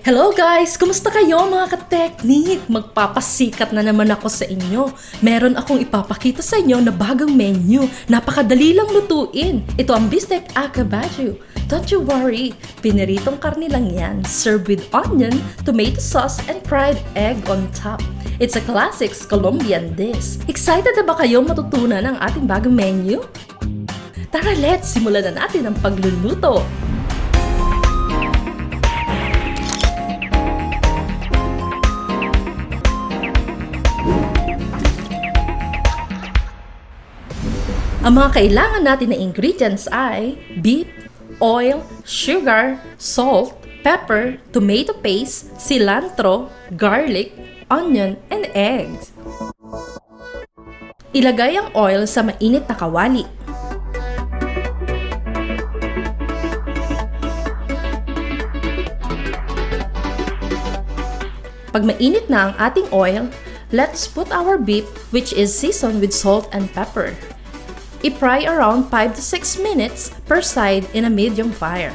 Hello guys! Kumusta kayo mga ka-technique? Magpapasikat na naman ako sa inyo. Meron akong ipapakita sa inyo na bagong menu. Napakadali lang lutuin. Ito ang Bistec a Caballo. Don't you worry, piniritong karne lang yan. Served with onion, tomato sauce, and fried egg on top. It's a classic Colombian dish. Excited na ba kayo matutunan ang ating bagong menu? Tara, let's simulan na natin ang pagluluto. Ang mga kailangan natin na ingredients ay beef, oil, sugar, salt, pepper, tomato paste, cilantro, garlic, onion, and eggs. Ilagay ang oil sa mainit na kawali. Pag mainit na ang ating oil, let's put our beef, which is seasoned with salt and pepper. I-fry around 5 to 6 minutes per side in a medium fire.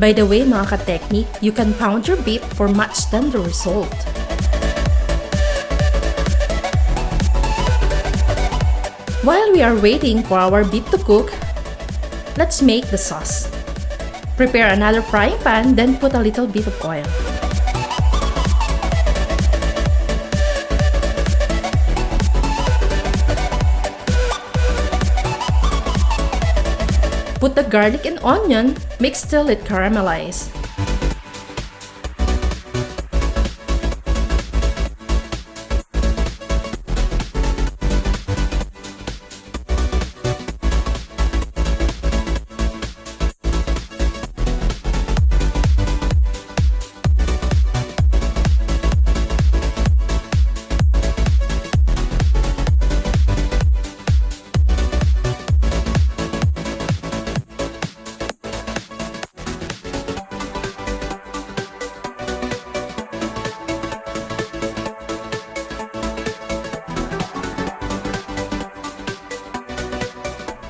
By the way mga ka-technique, you can pound your beef for much tender result. While we are waiting for our beef to cook, let's make the sauce. Prepare another frying pan, then put a little bit of oil. Put the garlic and onion, mix till it caramelizes.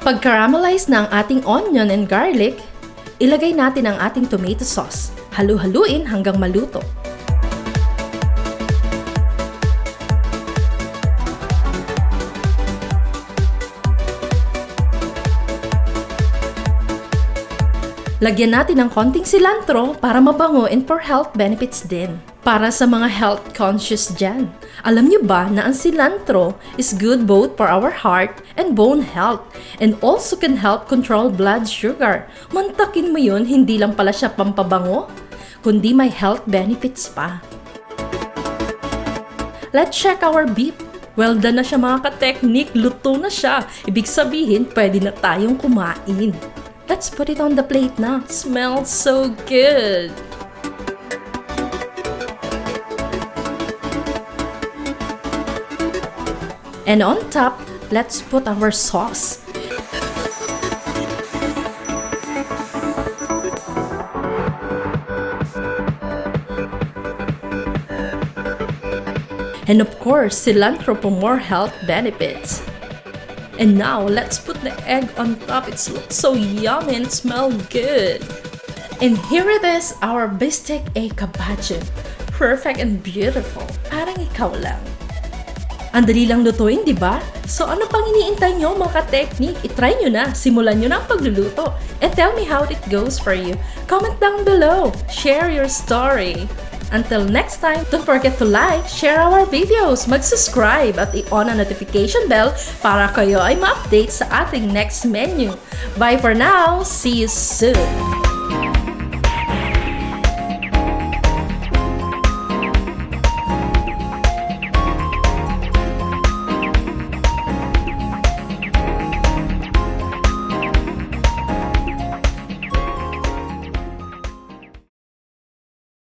Pag caramelize na ang ating onion and garlic, ilagay natin ang ating tomato sauce. Halu-haluin hanggang maluto. Lagyan natin ng konting cilantro para mabango and for health benefits din. Para sa mga health conscious dyan, alam niyo ba na ang cilantro is good both for our heart and bone health and also can help control blood sugar. Mantakin mo yun, hindi lang pala siya pampabango, kundi may health benefits pa. Let's check our beef. Well done na siya mga ka-technique, luto na siya. Ibig sabihin, pwede na tayong kumain. Let's put it on the plate na. Smells so good! And on top, let's put our sauce. And of course, cilantro for more health benefits. And now, let's put the egg on top. It looks so yummy and smells good. And here it is, our Bistec a Caballo. Perfect and beautiful. Parang ikaw lang. Ang dali lang lutuin, di ba? So ano pang iniintay nyo mga ka-technique? I-try nyo na, simulan nyo na ang pagluluto. And tell me how it goes for you. Comment down below. Share your story. Until next time, don't forget to like, share our videos, mag-subscribe at i-on ang notification bell para kayo ay ma-update sa ating next menu. Bye for now! See you soon!